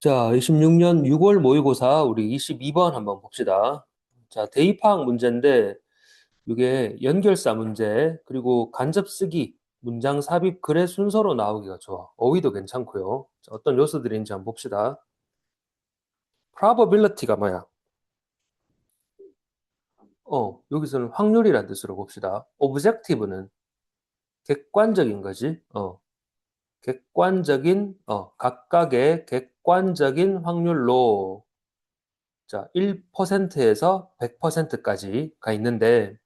자, 26년 6월 모의고사 우리 22번 한번 봅시다. 자, 대입학 문제인데 이게 연결사 문제 그리고 간접 쓰기, 문장 삽입, 글의 순서로 나오기가 좋아. 어휘도 괜찮고요. 자, 어떤 요소들인지 한번 봅시다. probability가 뭐야? 여기서는 확률이라는 뜻으로 봅시다. objective는 객관적인 거지. 객관적인 각각의 객관적인 확률로 자, 1%에서 100%까지가 있는데,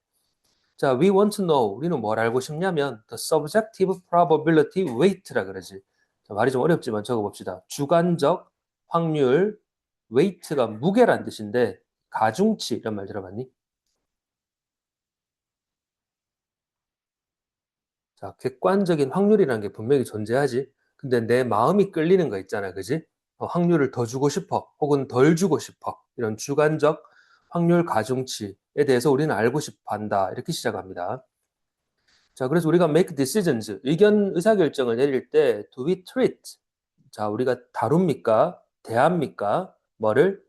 자, we want to know. 우리는 뭘 알고 싶냐면, the subjective probability weight라 그러지. 자, 말이 좀 어렵지만 적어봅시다. 주관적 확률, weight가 무게란 뜻인데, 가중치 이런 말 들어봤니? 자, 객관적인 확률이라는 게 분명히 존재하지. 근데 내 마음이 끌리는 거 있잖아, 그지? 확률을 더 주고 싶어, 혹은 덜 주고 싶어. 이런 주관적 확률 가중치에 대해서 우리는 알고 싶어 한다. 이렇게 시작합니다. 자, 그래서 우리가 make decisions, 의사결정을 내릴 때 do we treat? 자, 우리가 다룹니까? 대합니까? 뭐를?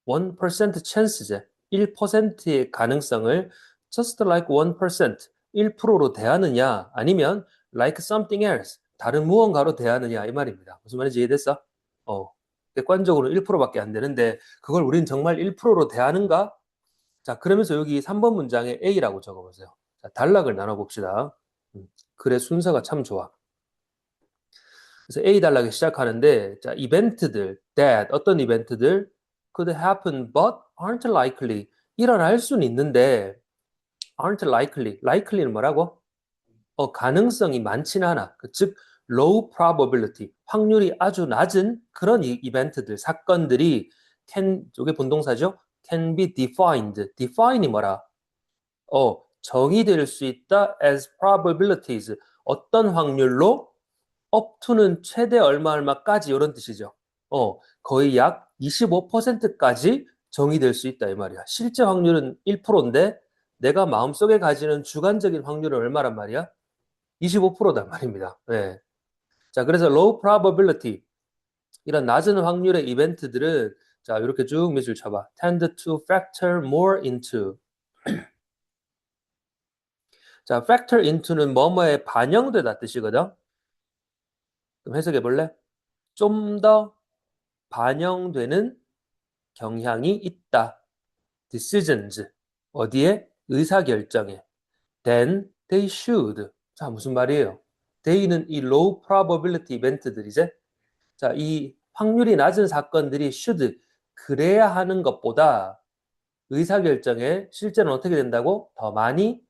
1% chance제. 1%의 가능성을 just like 1%, 1%로 대하느냐, 아니면 like something else, 다른 무언가로 대하느냐, 이 말입니다. 무슨 말인지 이해됐어? 객관적으로 1%밖에 안 되는데, 그걸 우린 정말 1%로 대하는가? 자, 그러면서 여기 3번 문장에 A라고 적어보세요. 자, 단락을 나눠봅시다. 글의 순서가 참 좋아. 그래서 A 단락이 시작하는데, 자, 이벤트들, that, 어떤 이벤트들, could happen but aren't likely. 일어날 수는 있는데, aren't likely. likely는 뭐라고? 가능성이 많지는 않아. 즉, low probability, 확률이 아주 낮은 그런 이벤트들, 사건들이 저게 본동사죠? can be defined. define이 뭐라? 정의될 수 있다 as probabilities. 어떤 확률로 up to는 최대 얼마 얼마까지 이런 뜻이죠. 거의 약 25%까지 정의될 수 있다 이 말이야. 실제 확률은 1%인데 내가 마음속에 가지는 주관적인 확률은 얼마란 말이야? 25%단 말입니다. 네. 자, 그래서 low probability 이런 낮은 확률의 이벤트들은 자, 이렇게 쭉 밑줄 쳐봐. tend to factor more into. 자, factor into는 뭐뭐에 반영되다 뜻이거든. 그럼 해석해 볼래? 좀 더 반영되는 경향이 있다. decisions. 어디에? 의사결정에. then they should. 자, 무슨 말이에요? they는 이 low probability 이벤트들이제. 자, 이 확률이 낮은 사건들이 should 그래야 하는 것보다 의사결정에 실제로는 어떻게 된다고? 더 많이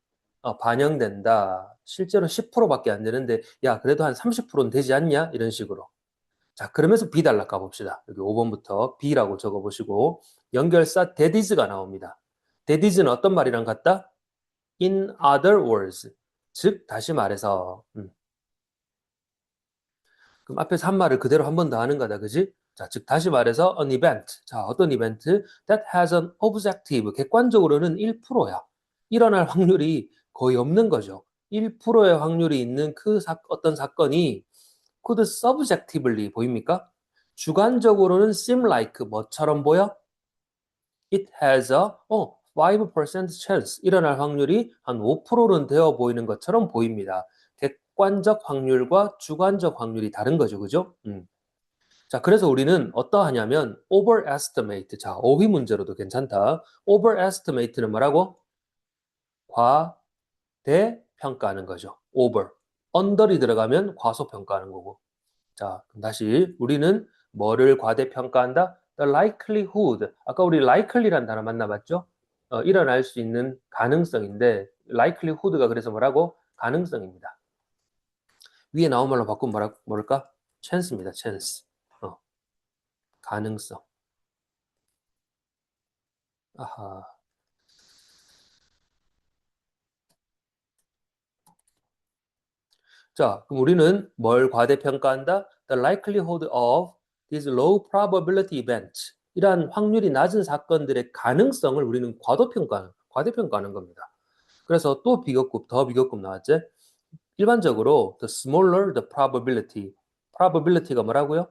반영된다. 실제로 10%밖에 안 되는데 야, 그래도 한 30%는 되지 않냐? 이런 식으로. 자, 그러면서 B 단락 가봅시다. 여기 5번부터 B라고 적어보시고 연결사 that is가 나옵니다. that is는 어떤 말이랑 같다? In other words. 즉, 다시 말해서 그럼 앞에서 한 말을 그대로 한 번 더 하는 거다, 그지? 자, 즉 다시 말해서 an event. 자, 어떤 이벤트? That has an objective. 객관적으로는 1%야. 일어날 확률이 거의 없는 거죠. 1%의 확률이 있는 어떤 사건이 could subjectively 보입니까? 주관적으로는 seem like 뭐처럼 보여? It has a 5% chance. 일어날 확률이 한 5%는 되어 보이는 것처럼 보입니다. 객관적 확률과 주관적 확률이 다른 거죠. 그죠? 자, 그래서 우리는 어떠하냐면 overestimate. 자, 어휘 문제로도 괜찮다. overestimate는 뭐라고? 과대평가하는 거죠. over. under이 들어가면 과소평가하는 거고. 자, 그럼 다시 우리는 뭐를 과대평가한다? The likelihood. 아까 우리 likely란 단어 만나봤죠? 일어날 수 있는 가능성인데 likelihood가 그래서 뭐라고? 가능성입니다. 위에 나온 말로 바꾸면 뭐랄까? chance입니다. chance. 가능성. 아하. 자, 그럼 우리는 뭘 과대평가한다? The likelihood of these low probability events. 이러한 확률이 낮은 사건들의 가능성을 우리는 과대평가하는 겁니다. 그래서 또 비교급, 더 비교급 나왔지? 일반적으로 the smaller the probability. probability가 뭐라고요?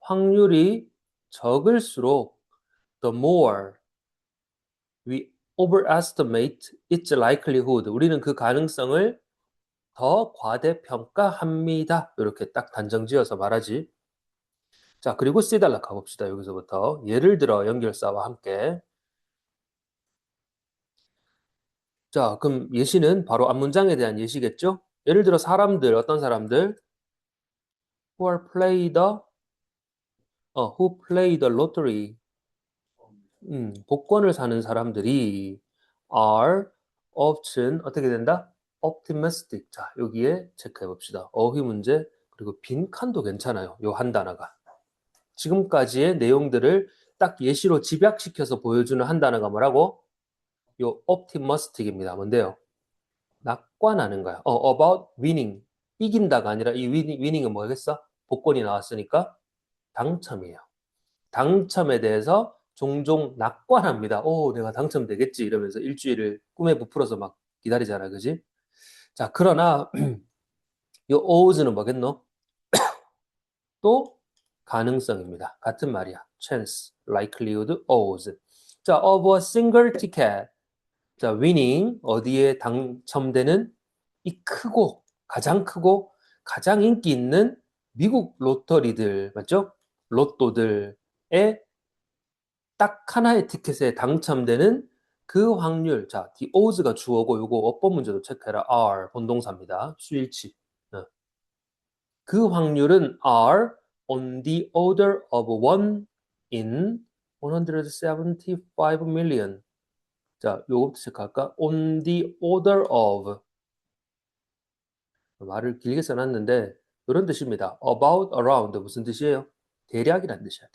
확률이 적을수록 the more we overestimate its likelihood. 우리는 그 가능성을 더 과대평가합니다. 이렇게 딱 단정지어서 말하지. 자, 그리고 C 달락 가봅시다. 여기서부터. 예를 들어 연결사와 함께. 자, 그럼 예시는 바로 앞문장에 대한 예시겠죠? 예를 들어 사람들, 어떤 사람들? who play the lottery. 복권을 사는 사람들이 are often 어떻게 된다? optimistic. 자, 여기에 체크해 봅시다. 어휘 문제, 그리고 빈칸도 괜찮아요. 요 한 단어가. 지금까지의 내용들을 딱 예시로 집약시켜서 보여주는 한 단어가 뭐라고? 요 optimistic입니다. 뭔데요? 낙관하는 거야. about winning. 이긴다가 아니라 이 winning은 뭐겠어? 복권이 나왔으니까 당첨이에요. 당첨에 대해서 종종 낙관합니다. 오, 내가 당첨되겠지 이러면서 일주일을 꿈에 부풀어서 막 기다리잖아, 그지? 자, 그러나 이 odds는 뭐겠노? 또 가능성입니다. 같은 말이야. chance, likelihood, odds. 자, of a single ticket. 자, winning 어디에 당첨되는 이 가장 크고 가장 인기 있는 미국 로터리들 맞죠? 로또들의 딱 하나의 티켓에 당첨되는 그 확률. 자, the odds가 주어고 요거 어법 문제도 체크해라. are 본동사입니다. 수일치. 그 확률은 are on the order of 1 in 175 million. 자, 요것도 체크할까? on the order of 말을 길게 써놨는데 이런 뜻입니다. about, around 무슨 뜻이에요? 대략이란 뜻이야.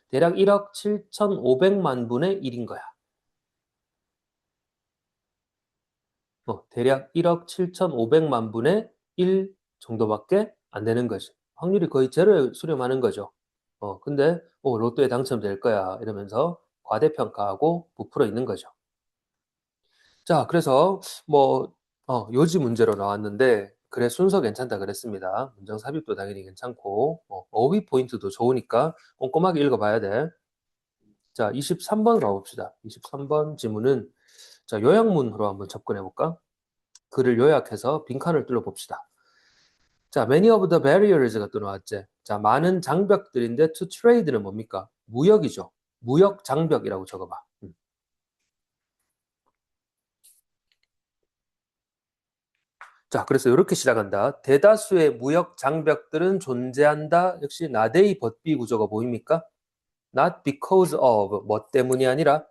대략 1억 7,500만 분의 1인 거야. 대략 1억 7,500만 분의 1 정도밖에 안 되는 거지. 확률이 거의 제로에 수렴하는 거죠. 근데 로또에 당첨될 거야 이러면서 과대평가하고 부풀어 있는 거죠. 자, 그래서 요지 문제로 나왔는데 그래 순서 괜찮다 그랬습니다. 문장 삽입도 당연히 괜찮고 어휘 포인트도 좋으니까 꼼꼼하게 읽어봐야 돼. 자, 23번 가봅시다. 23번 지문은 자, 요약문으로 한번 접근해 볼까? 글을 요약해서 빈칸을 뚫어봅시다. 자, many of the barriers가 또 나왔지. 자, 많은 장벽들인데 to trade는 뭡니까? 무역이죠. 무역 장벽이라고 적어봐. 자, 그래서 이렇게 시작한다. 대다수의 무역 장벽들은 존재한다. 역시 not but be 구조가 보입니까? not because of 뭐 때문이 아니라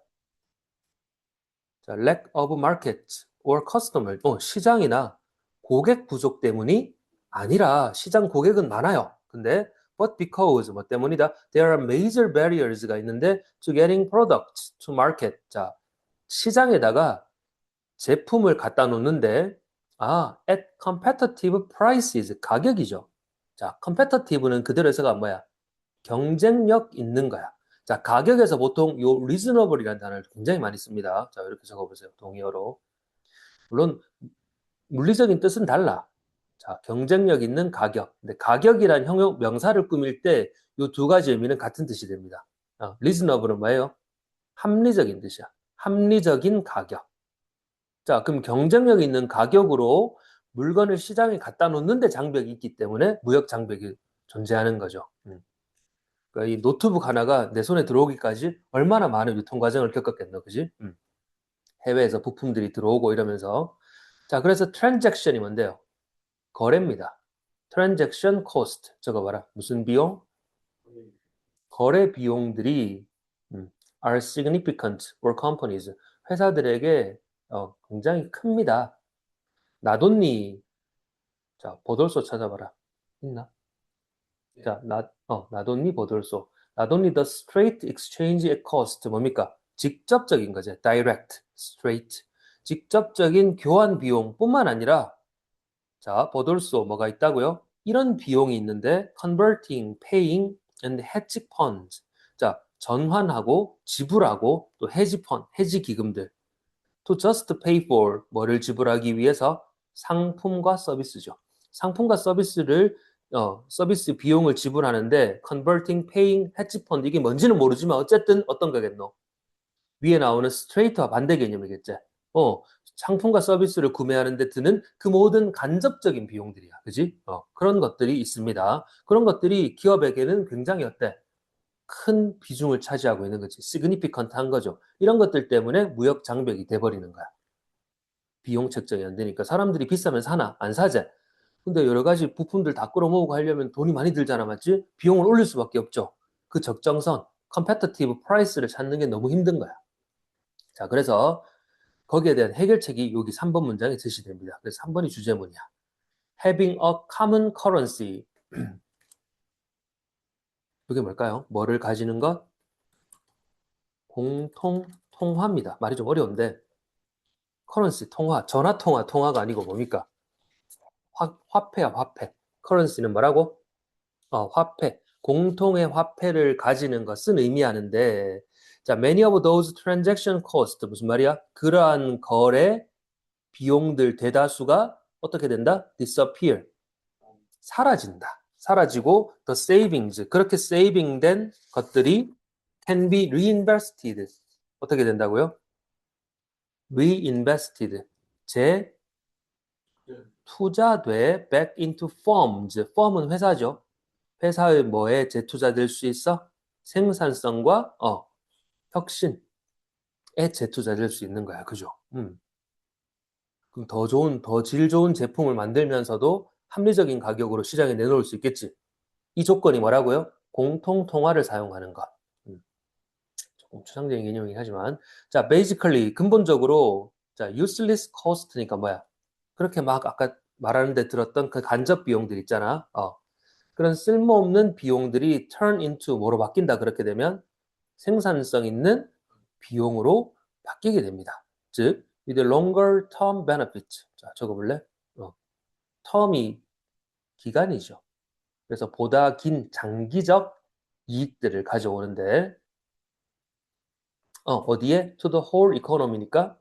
자, lack of market or customer 시장이나 고객 부족 때문이 아니라 시장 고객은 많아요. 근데 but because 뭐 때문이다. There are major barriers가 있는데 to getting products to market. 자, 시장에다가 제품을 갖다 놓는데 at competitive prices 가격이죠. 자, competitive는 그대로 해서가 뭐야? 경쟁력 있는 거야. 자, 가격에서 보통 요 reasonable이라는 단어를 굉장히 많이 씁니다. 자, 이렇게 적어보세요. 동의어로. 물론 물리적인 뜻은 달라. 자, 경쟁력 있는 가격. 근데 가격이란 형용 명사를 꾸밀 때 요 두 가지 의미는 같은 뜻이 됩니다. reasonable은 뭐예요? 합리적인 뜻이야. 합리적인 가격. 자, 그럼 경쟁력 있는 가격으로 물건을 시장에 갖다 놓는데 장벽이 있기 때문에 무역 장벽이 존재하는 거죠. 그러니까 이 노트북 하나가 내 손에 들어오기까지 얼마나 많은 유통 과정을 겪었겠노, 그지? 해외에서 부품들이 들어오고 이러면서. 자, 그래서 트랜잭션이 뭔데요? 거래입니다. transaction cost 적어봐라. 무슨 비용? 거래 비용들이 are significant for companies. 회사들에게 굉장히 큽니다. 나돈니 자, 보돌소 찾아봐라. 있나? 자, 나돈니 보돌소. 나돈니 the straight exchange cost 뭡니까? 직접적인 거죠. direct, straight. 직접적인 교환 비용뿐만 아니라 자, 보돌소 뭐가 있다고요? 이런 비용이 있는데 converting, paying and hedge funds. 자, 전환하고 지불하고 또 hedge fund, 해지 기금들. to just pay for 뭐를 지불하기 위해서 상품과 서비스죠. 상품과 서비스를 서비스 비용을 지불하는데 converting, paying, hedge fund 이게 뭔지는 모르지만 어쨌든 어떤 거겠노? 위에 나오는 스트레이트와 반대 개념이겠지. 상품과 서비스를 구매하는 데 드는 그 모든 간접적인 비용들이야. 그지? 그런 것들이 있습니다. 그런 것들이 기업에게는 굉장히 어때? 큰 비중을 차지하고 있는 거지. 시그니피컨트한 거죠. 이런 것들 때문에 무역 장벽이 돼버리는 거야. 비용 책정이 안 되니까 사람들이 비싸면 사나? 안 사지? 근데 여러 가지 부품들 다 끌어모으고 하려면 돈이 많이 들잖아, 맞지? 비용을 올릴 수밖에 없죠. 그 적정선, 컴패티티브 프라이스를 찾는 게 너무 힘든 거야. 자, 그래서 거기에 대한 해결책이 여기 3번 문장에 제시됩니다. 그래서 3번이 주제문이야. Having a common currency. 이게 뭘까요? 뭐를 가지는 것? 공통 통화입니다. 말이 좀 어려운데 currency 통화, 전화 통화, 통화가 아니고 뭡니까? 화폐야, 화폐. currency는 뭐라고? 화폐. 공통의 화폐를 가지는 것은 의미하는데 자, many of those transaction costs 무슨 말이야? 그러한 거래 비용들 대다수가 어떻게 된다? disappear. 사라진다. 사라지고 the savings 그렇게 세이빙된 것들이 can be reinvested 어떻게 된다고요? reinvested 재투자돼 back into firms firm은 회사죠. 회사의 뭐에 재투자될 수 있어? 생산성과 혁신에 재투자될 수 있는 거야. 그죠? 그럼 더 좋은, 더 질 좋은 제품을 만들면서도 합리적인 가격으로 시장에 내놓을 수 있겠지. 이 조건이 뭐라고요? 공통 통화를 사용하는 것. 조금 추상적인 개념이긴 하지만 자, basically 근본적으로 자, useless cost니까 뭐야? 그렇게 막 아까 말하는데 들었던 그 간접 비용들 있잖아. 그런 쓸모없는 비용들이 turn into 뭐로 바뀐다. 그렇게 되면 생산성 있는 비용으로 바뀌게 됩니다. 즉, with longer term benefit. 자, 적어볼래? term이 기간이죠. 그래서 보다 긴 장기적 이익들을 가져오는데 어디에? To the whole economy니까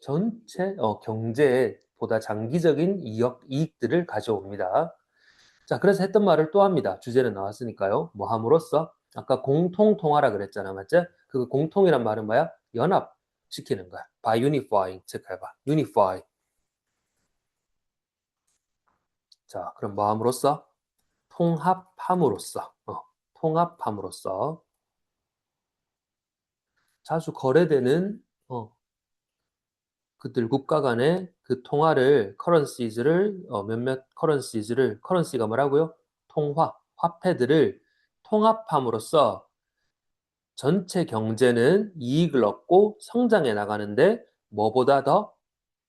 전체 경제에 보다 장기적인 이익들을 가져옵니다. 자, 그래서 했던 말을 또 합니다. 주제는 나왔으니까요. 뭐 함으로써 아까 공통 통화라 그랬잖아, 맞지? 그 공통이란 말은 뭐야? 연합시키는 거야. by unifying 체크해봐. unify. 자, 그럼 뭐 함으로써? 통합함으로써. 통합함으로써 자주 거래되는 그들 국가 간의 그 통화를 커런시즈를 몇몇 커런시즈를 커런시가 뭐라고요? 통화, 화폐들을 통합함으로써 전체 경제는 이익을 얻고 성장해 나가는데 뭐보다 더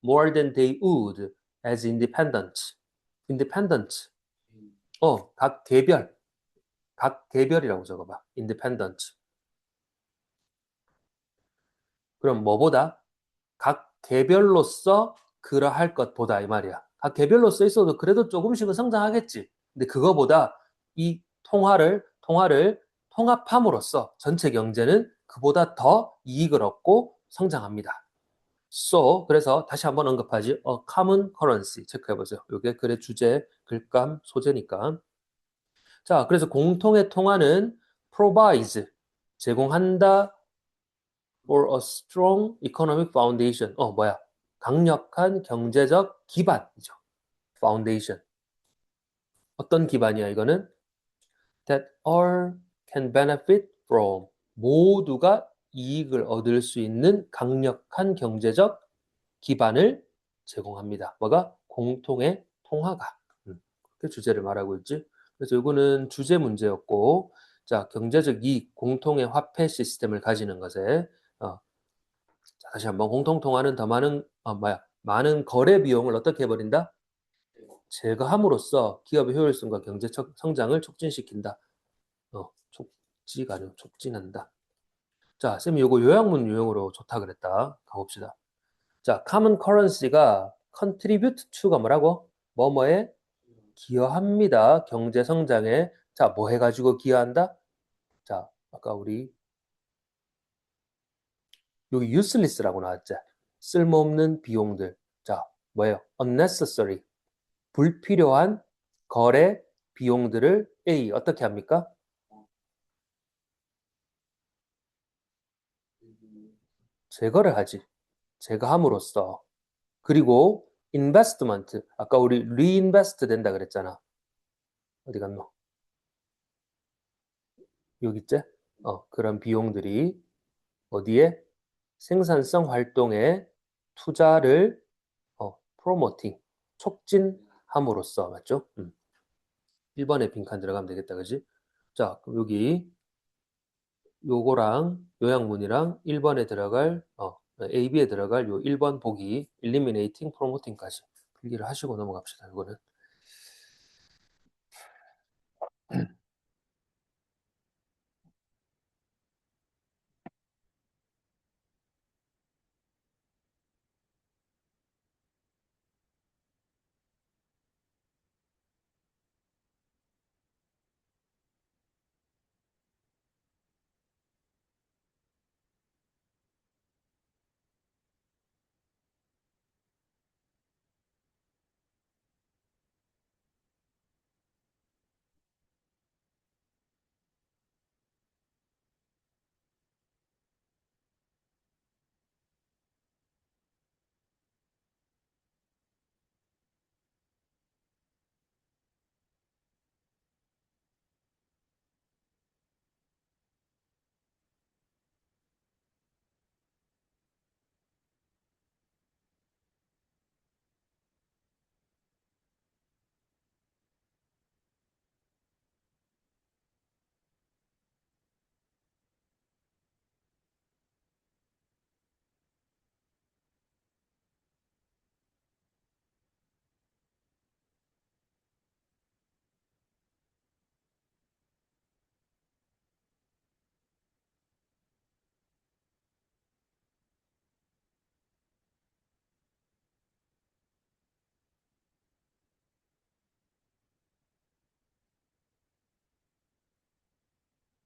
more than they would as independent. independent. 각 개별, 각 개별이라고 적어봐. independent. 그럼 뭐보다? 각 개별로서 그러할 것보다 이 말이야. 각 개별로서 있어도 그래도 조금씩은 성장하겠지. 근데 그거보다 이 통화를 통합함으로써 전체 경제는 그보다 더 이익을 얻고 성장합니다. So, 그래서 다시 한번 언급하지. common currency 체크해보세요. 이게 글의 주제, 글감, 소재니까. 자, 그래서 공통의 통화는 provides, 제공한다 for a strong economic foundation. 뭐야? 강력한 경제적 기반이죠. foundation. 어떤 기반이야, 이거는? That all can benefit from. 모두가 이익을 얻을 수 있는 강력한 경제적 기반을 제공합니다. 뭐가? 공통의 통화가. 그 주제를 말하고 있지. 그래서 이거는 주제 문제였고, 자, 경제적 이익, 공통의 화폐 시스템을 가지는 것에, 자, 다시 한번 공통통화는 더 많은 거래 비용을 어떻게 해버린다? 제거함으로써 기업의 효율성과 경제 성장을 촉진시킨다. 촉지가 아니고 촉진한다. 자, 쌤이 요거 요약문 유형으로 좋다 그랬다. 가봅시다. 자, common currency가 contribute to가 뭐라고? 뭐뭐에 기여합니다. 경제 성장에. 자, 뭐 해가지고 기여한다? 자, 아까 우리 여기 useless라고 나왔죠. 쓸모없는 비용들. 자, 뭐예요? unnecessary. 불필요한 거래 비용들을 A 어떻게 합니까? 제거를 하지. 제거함으로써. 그리고 investment 아까 우리 reinvest 된다 그랬잖아. 어디 갔노? 여기 있지? 그런 비용들이 어디에? 생산성 활동에 투자를 promoting 촉진함으로써 맞죠? 1번에 빈칸 들어가면 되겠다. 그지? 자, 그럼 여기 요거랑 요약문이랑 1번에 들어갈 A, B에 들어갈 요 1번 보기 eliminating, promoting까지 필기를 하시고 넘어갑시다. 이거는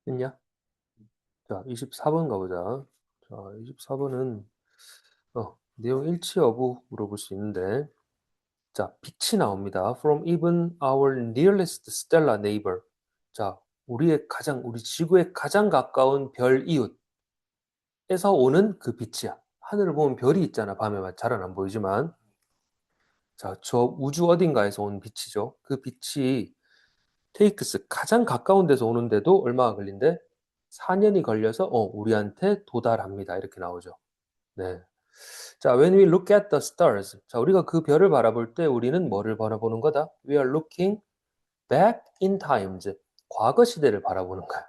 됐냐? 자, 24번 가보자. 자, 24번은 내용 일치 여부 물어볼 수 있는데 자, 빛이 나옵니다. From even our nearest stellar neighbor. 자, 우리 지구의 가장 가까운 별 이웃에서 오는 그 빛이야. 하늘을 보면 별이 있잖아. 밤에 잘은 안 보이지만. 자, 저 우주 어딘가에서 온 빛이죠. 그 빛이 테이크스 가장 가까운 데서 오는데도 얼마가 걸린대? 4년이 걸려서 우리한테 도달합니다. 이렇게 나오죠. 네. 자, when we look at the stars. 자, 우리가 그 별을 바라볼 때 우리는 뭐를 바라보는 거다? We are looking back in times. 과거 시대를 바라보는 거야.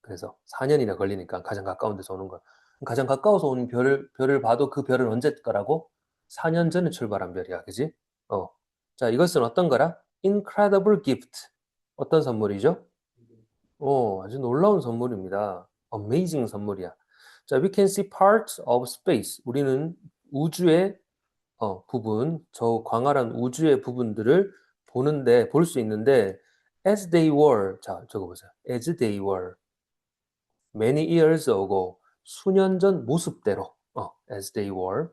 그래서 4년이나 걸리니까 가장 가까운 데서 오는 거야. 가장 가까워서 온 별을 봐도 그 별은 언제 거라고? 4년 전에 출발한 별이야. 그지? 어. 자, 이것은 어떤 거라? Incredible gift. 어떤 선물이죠? 아주 놀라운 선물입니다. Amazing 선물이야. 자, we can see parts of space. 우리는 우주의 부분, 저 광활한 우주의 부분들을 볼 수 있는데, as they were. 자, 적어보세요. as they were. many years ago. 수년 전 모습대로. as they were.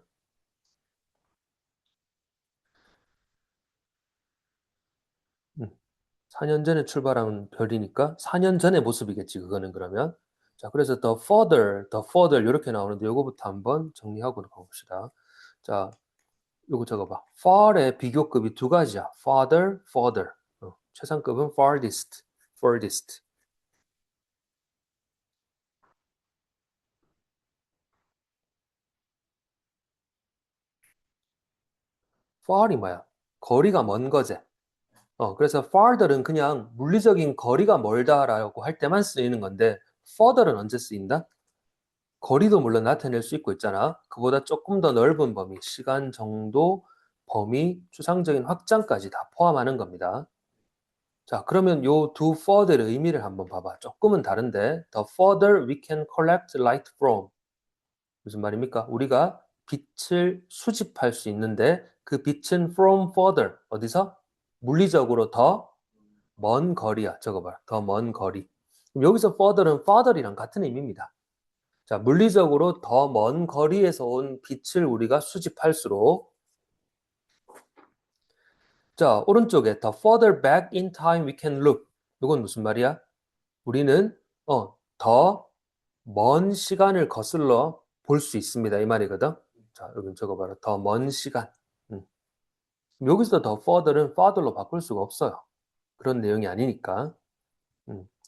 4년 전에 출발한 별이니까 4년 전의 모습이겠지, 그거는 그러면. 자, 그래서 the further 이렇게 나오는데 요거부터 한번 정리하고 가봅시다. 자, 요거 적어봐. far의 비교급이 두 가지야. farther, further. 최상급은 farthest, furthest. far이 뭐야? 거리가 먼 거지. 그래서 farther는 그냥 물리적인 거리가 멀다라고 할 때만 쓰이는 건데 further는 언제 쓰인다? 거리도 물론 나타낼 수 있고 있잖아. 그보다 조금 더 넓은 범위, 시간, 정도, 범위, 추상적인 확장까지 다 포함하는 겁니다. 자, 그러면 요 두 further의 의미를 한번 봐봐. 조금은 다른데 the further we can collect light from. 무슨 말입니까? 우리가 빛을 수집할 수 있는데 그 빛은 from further. 어디서? 물리적으로 더 먼 거리야. 적어봐. 더 먼 거리. 그럼 여기서 further는 farther이랑 같은 의미입니다. 자, 물리적으로 더 먼 거리에서 온 빛을 우리가 수집할수록 자, 오른쪽에 the further back in time we can look. 이건 무슨 말이야? 우리는 더 먼 시간을 거슬러 볼 수 있습니다. 이 말이거든. 자, 여기 적어봐라. 더 먼 시간. 음. 여기서 더 further는 farther로 바꿀 수가 없어요. 그런 내용이 아니니까.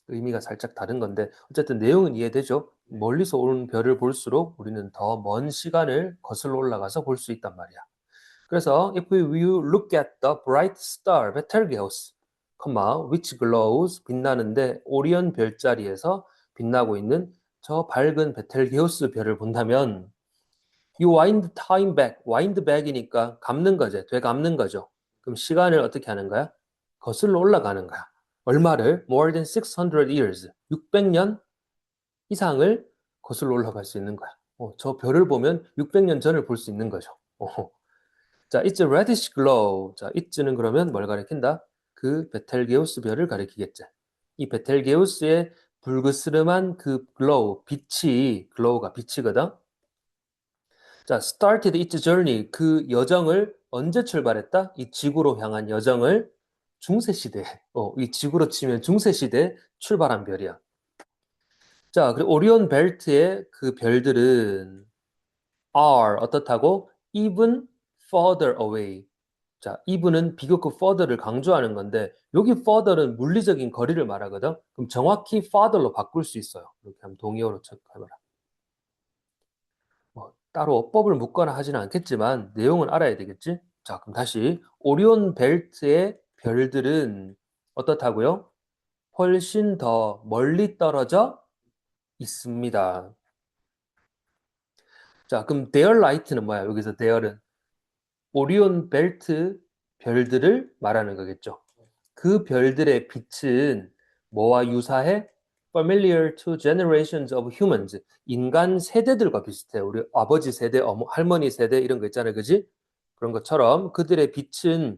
의미가 살짝 다른 건데 어쨌든 내용은 이해되죠? 멀리서 오는 별을 볼수록 우리는 더 먼 시간을 거슬러 올라가서 볼 수 있단 말이야. 그래서 if we look at the bright star Betelgeuse, which glows 빛나는데 오리온 별자리에서 빛나고 있는 저 밝은 베텔게우스 별을 본다면 you wind time back, wind back이니까 감는 거죠. 되감는 거죠. 그럼 시간을 어떻게 하는 거야? 거슬러 올라가는 거야. 얼마를? More than 600 years. 600년 이상을 거슬러 올라갈 수 있는 거야. 저 별을 보면 600년 전을 볼 수 있는 거죠. 자, it's a reddish glow. 자, it는 그러면 뭘 가리킨다? 그 베텔게우스 별을 가리키겠지. 이 베텔게우스의 불그스름한 그 glow, 빛이, glow가 빛이거든. 자, started its journey. 그 여정을 언제 출발했다? 이 지구로 향한 여정을 중세시대, 이 지구로 치면 중세시대 출발한 별이야. 자, 그리고 오리온 벨트의 그 별들은 are 어떻다고? even further away. 자, even은 비교급 further를 강조하는 건데 여기 further는 물리적인 거리를 말하거든. 그럼 정확히 farther로 바꿀 수 있어요. 이렇게 하면 동의어로 체크해봐라. 따로 어법을 묻거나 하지는 않겠지만 내용은 알아야 되겠지? 자, 그럼 다시 오리온 벨트의 별들은 어떻다고요? 훨씬 더 멀리 떨어져 있습니다. 자, 그럼 their light는 뭐야? 여기서 their은 오리온 벨트 별들을 말하는 거겠죠. 그 별들의 빛은 뭐와 유사해? Familiar to generations of humans. 인간 세대들과 비슷해. 우리 아버지 세대, 할머니 세대 이런 거 있잖아요. 그지? 그런 것처럼 그들의 빛은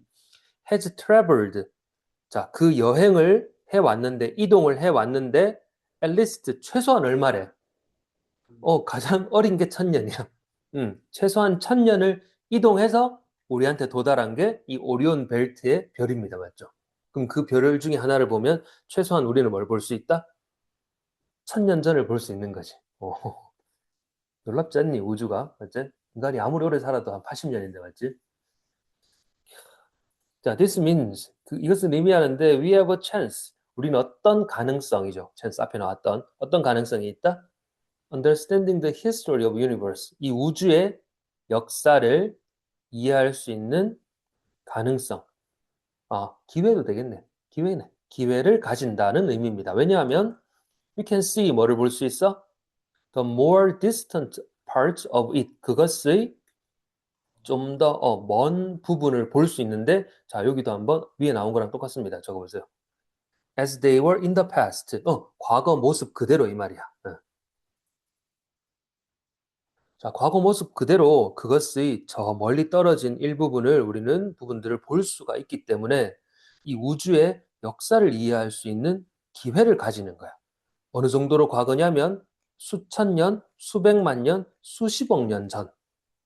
has traveled. 자, 그 여행을 해왔는데, 이동을 해왔는데, at least 최소한 얼마래? 가장 어린 게 1000년이야. 최소한 1000년을 이동해서 우리한테 도달한 게 이 오리온 벨트의 별입니다. 맞죠? 그럼 그 별 중에 하나를 보면 최소한 우리는 뭘 볼 수 있다? 1000년 전을 볼 수 있는 거지. 놀랍지 않니? 우주가. 맞지? 인간이 아무리 오래 살아도 한 80년인데, 맞지? 자, this means, 이것은 의미하는데, we have a chance. 우리는 어떤 가능성이죠. chance 앞에 나왔던 어떤 가능성이 있다? Understanding the history of universe. 이 우주의 역사를 이해할 수 있는 가능성. 기회도 되겠네. 기회네. 기회를 가진다는 의미입니다. 왜냐하면 you can see 뭐를 볼 수 있어? The more distant parts of it. 그것의 좀 더 먼 부분을 볼 수 있는데 자, 여기도 한번 위에 나온 거랑 똑같습니다. 적어보세요. As they were in the past. 과거 모습 그대로 이 말이야. 자, 과거 모습 그대로 그것의 저 멀리 떨어진 일부분을 우리는 부분들을 볼 수가 있기 때문에 이 우주의 역사를 이해할 수 있는 기회를 가지는 거야. 어느 정도로 과거냐면 수천 년, 수백만 년, 수십억 년 전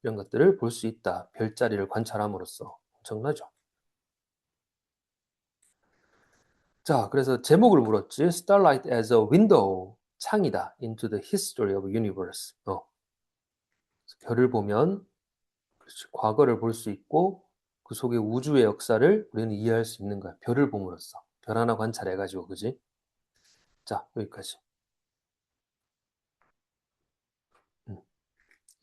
이런 것들을 볼 수 있다. 별자리를 관찰함으로써 엄청나죠. 자, 그래서 제목을 물었지. Starlight as a window, 창이다. Into the history of universe. 별을 보면 그렇지, 과거를 볼 수 있고 그 속에 우주의 역사를 우리는 이해할 수 있는 거야. 별을 봄으로써. 별 하나 관찰해가지고, 그지? 자, 여기까지.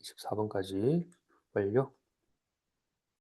24번까지 완료.